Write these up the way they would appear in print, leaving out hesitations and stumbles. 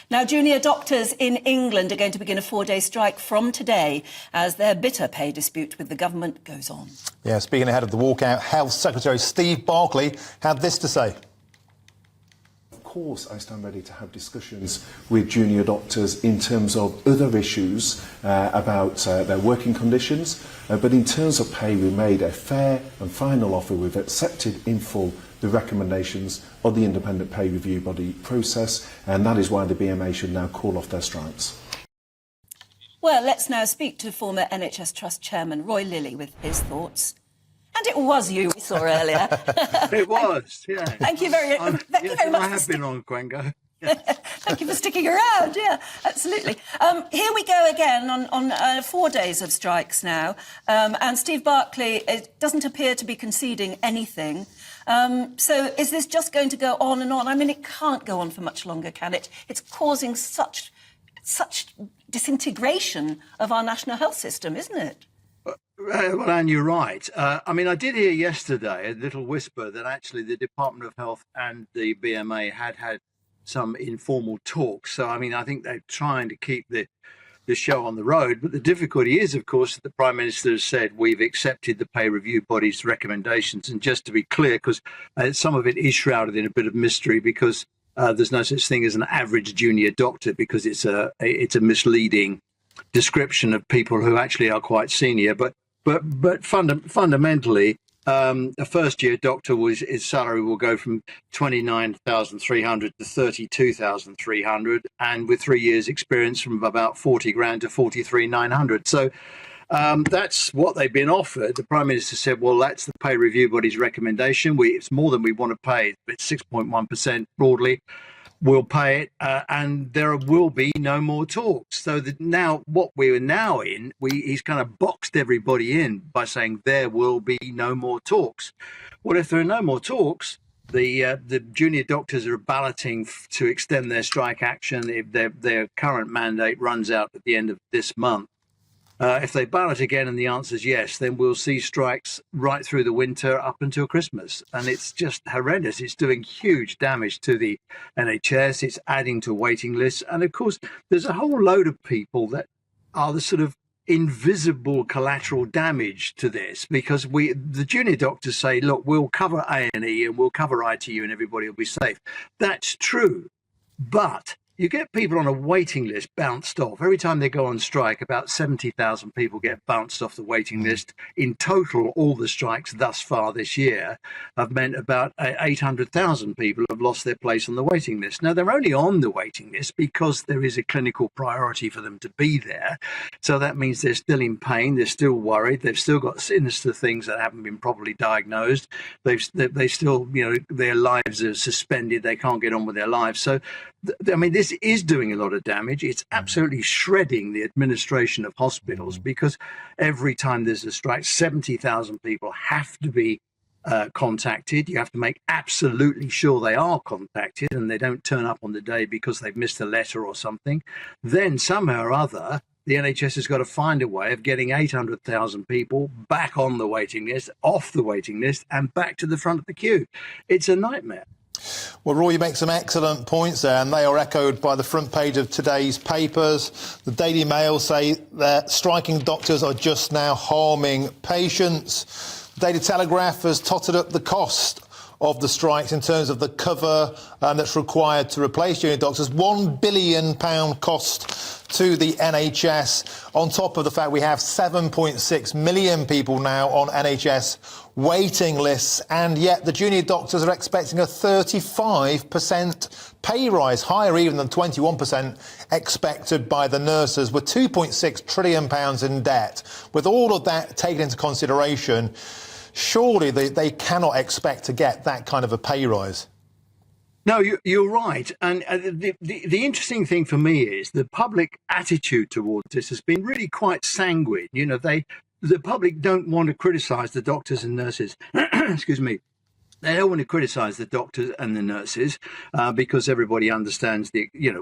Now, junior doctors in England are going to begin a 4-day strike from today as their bitter pay dispute with the government goes on. Yeah, speaking ahead of the walkout, Health Secretary Steve Barclay had this to say. Of course, I stand ready to have discussions with junior doctors in terms of other issues about their working conditions. But in terms of pay, we made a fair and final offer. We've accepted in full the recommendations of the independent pay review body process, and that is why the BMA should now call off their strikes. Well, let's now speak to former NHS Trust Chairman Roy Lilley with his thoughts. And it was you we saw earlier. It was, yeah. Thank you very much. I have been on Gwengo. Thank you for sticking around. Yeah, absolutely. Here we go again on 4 days of strikes now. And Steve Barclay doesn't appear to be conceding anything. So is this just going to go on and on? I mean, it can't go on for much longer, can it? It's causing such disintegration of our national health system, isn't it? Well, Anne, you're right. I mean, I did hear yesterday a little whisper that actually the Department of Health and the BMA had some informal talks. So, I mean, I think they're trying to keep the show on the road. But the difficulty is, of course, that the Prime Minister has said we've accepted the pay review body's recommendations. And just to be clear, because some of it is shrouded in a bit of mystery, because there's no such thing as an average junior doctor, because it's a misleading description of people who actually are quite senior. But fundamentally, a first-year doctor, his salary will go from 29,300 to 32,300, and with 3 years' experience, from about 40 grand to 43,900. So that's what they've been offered. The Prime Minister said, "Well, that's the pay review body's recommendation. It's more than we want to pay. It's 6.1% broadly. We'll pay it, and there will be no more talks." So that now, what we're now in, he's kind of boxed everybody in by saying there will be no more talks. Well, if there are no more talks, the junior doctors are balloting to extend their strike action if their current mandate runs out at the end of this month. If they ballot again and the answer is yes, then we'll see strikes right through the winter up until Christmas. And it's just horrendous. It's doing huge damage to the NHS. It's adding to waiting lists. And of course, there's a whole load of people that are the sort of invisible collateral damage to this, because the junior doctors say, look, we'll cover A&E and we'll cover ITU and everybody will be safe. That's true. But you get people on a waiting list bounced off. Every time they go on strike, about 70,000 people get bounced off the waiting list. In total, all the strikes thus far this year have meant about 800,000 people have lost their place on the waiting list. Now, they're only on the waiting list because there is a clinical priority for them to be there. So that means they're still in pain. They're still worried. They've still got sinister things that haven't been properly diagnosed. They still, their lives are suspended. They can't get on with their lives. So, I mean, this is doing a lot of damage. It's absolutely shredding the administration of hospitals, because every time there's a strike, 70,000 people have to be contacted. You have to make absolutely sure they are contacted and they don't turn up on the day because they've missed a letter or something. Then somehow or other, the NHS has got to find a way of getting 800,000 people back on the waiting list, off the waiting list, and back to the front of the queue. It's a nightmare. Well, Roy, you make some excellent points there, and they are echoed by the front page of today's papers. The Daily Mail say that striking doctors are just now harming patients. The Daily Telegraph has totted up the cost of the strikes in terms of the cover that's required to replace junior doctors. £1 billion cost to the NHS, on top of the fact we have 7.6 million people now on NHS waiting lists, and yet the junior doctors are expecting a 35% pay rise, higher even than 21% expected by the nurses, with £2.6 trillion in debt. With all of that taken into consideration, surely they cannot expect to get that kind of a pay rise. No, you're right. And the interesting thing for me is the public attitude towards this has been really quite sanguine. The public don't want to criticise the doctors and nurses. Excuse me. They don't want to criticise the doctors and the nurses because everybody understands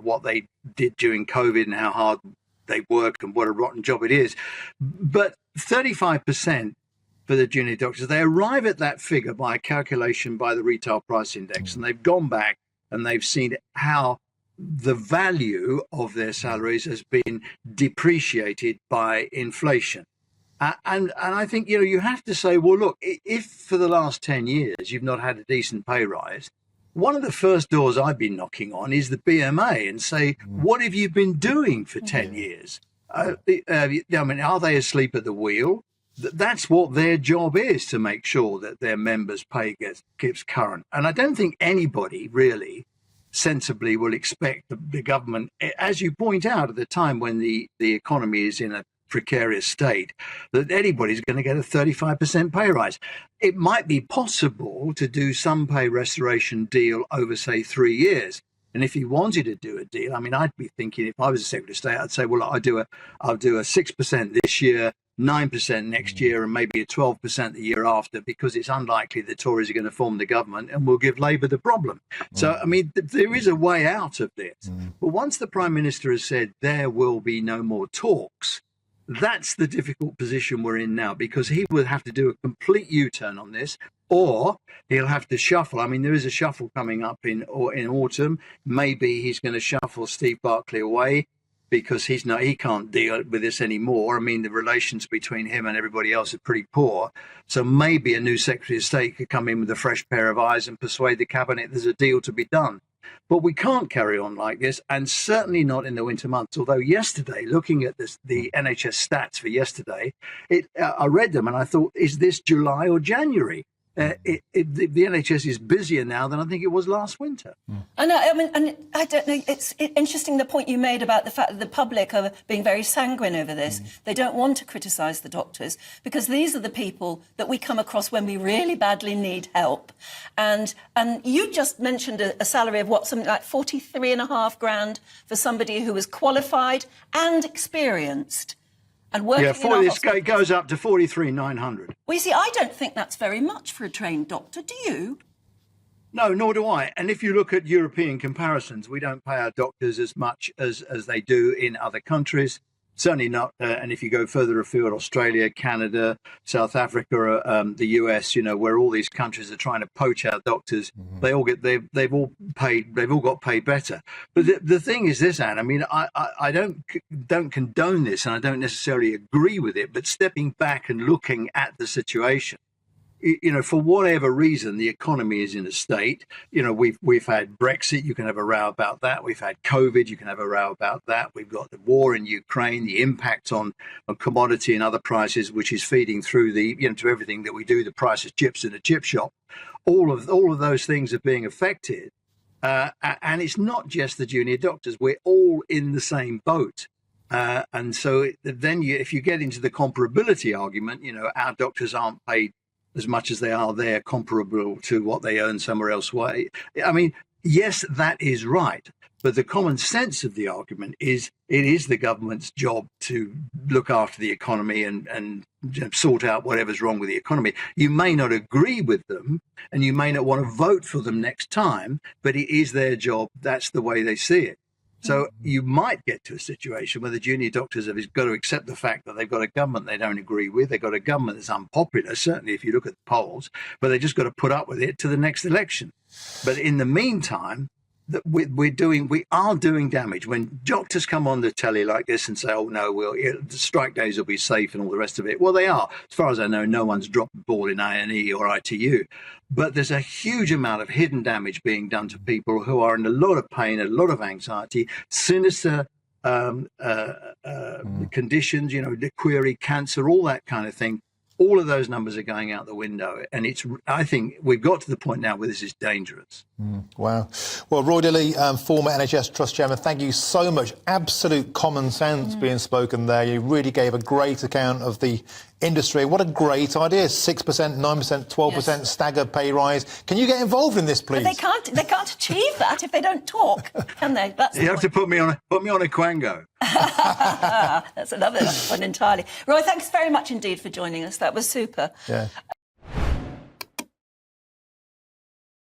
what they did during COVID and how hard they work and what a rotten job it is. But 35% for the junior doctors, they arrive at that figure by a calculation by the retail price index, and they've gone back and they've seen how the value of their salaries has been depreciated by inflation. And I think, you have to say, well, look, if for the last 10 years you've not had a decent pay rise, one of the first doors I've been knocking on is the BMA and say, what have you been doing for 10 years? I mean, are they asleep at the wheel? That's what their job is, to make sure that their members' pay keeps current. And I don't think anybody really sensibly will expect the government, as you point out, at the time when the economy is in a precarious state, that anybody's going to get a 35% pay rise. It might be possible to do some pay restoration deal over, say, 3 years. And if he wanted to do a deal, I mean, I'd be thinking, if I was a Secretary of State, I'd say, well, I'll do a 6% this year, 9% next year, and maybe a 12% the year after, because it's unlikely the Tories are going to form the government and we'll give Labour the problem. So, I mean, there is a way out of this. But once the Prime Minister has said there will be no more talks, that's the difficult position we're in now, because he will have to do a complete U-turn on this, or he'll have to shuffle. I mean, there is a shuffle coming up in autumn. Maybe he's going to shuffle Steve Barclay away, because he can't deal with this anymore. I mean, the relations between him and everybody else are pretty poor. So maybe a new Secretary of State could come in with a fresh pair of eyes and persuade the cabinet there's a deal to be done. But we can't carry on like this, and certainly not in the winter months. Although yesterday, looking at the NHS stats for yesterday, I read them and I thought, is this July or January? The NHS is busier now than I think it was last winter. I know. I mean, and I don't know. It's interesting, the point you made about the fact that the public are being very sanguine over this. They don't want to criticise the doctors, because these are the people that we come across when we really badly need help. And you just mentioned a salary of something like 43.5 grand for somebody who was qualified and experienced. And working it goes up to 43,900. Well, you see, I don't think that's very much for a trained doctor. Do you? No, nor do I. And if you look at European comparisons, we don't pay our doctors as much as they do in other countries. Certainly not. And if you go further afield, Australia, Canada, South Africa, the US, where all these countries are trying to poach our doctors, they've all got paid better. But the thing is this, Anne. I mean, I don't condone this, and I don't necessarily agree with it. But stepping back and looking at the situation, for whatever reason, the economy is in a state. We've had Brexit. You can have a row about that. We've had COVID. You can have a row about that. We've got the war in Ukraine, the impact on commodity and other prices, which is feeding through to everything that we do. The price of chips in a chip shop. All of those things are being affected, and it's not just the junior doctors. We're all in the same boat. And so then, if you get into the comparability argument, our doctors aren't paid as much as they are there, comparable to what they earn somewhere else. I mean, yes, that is right. But the common sense of the argument is it is the government's job to look after the economy and sort out whatever's wrong with the economy. You may not agree with them and you may not want to vote for them next time, but it is their job. That's the way they see it. So you might get to a situation where the junior doctors have got to accept the fact that they've got a government they don't agree with. They've got a government that's unpopular, certainly if you look at the polls, but they just got to put up with it to the next election. But in the meantime, we are doing damage. When doctors come on the telly like this and say, oh, no, the strike days will be safe and all the rest of it. Well, they are. As far as I know, no one's dropped the ball in A&E or ITU. But there's a huge amount of hidden damage being done to people who are in a lot of pain, a lot of anxiety, sinister conditions, query, cancer, all that kind of thing. All of those numbers are going out the window. And I think we've got to the point now where this is dangerous. Wow. Well, Roy Lilley, former NHS Trust Chairman, thank you so much. Absolute common sense being spoken there. You really gave a great account of the industry. What a great idea. 6%, 9%, 12% staggered pay rise. Can you get involved in this, please? But they can't achieve that if they don't talk, can they? You have to put me on a quango. That's another one entirely. Roy, thanks very much indeed for joining us. That was super. Yeah.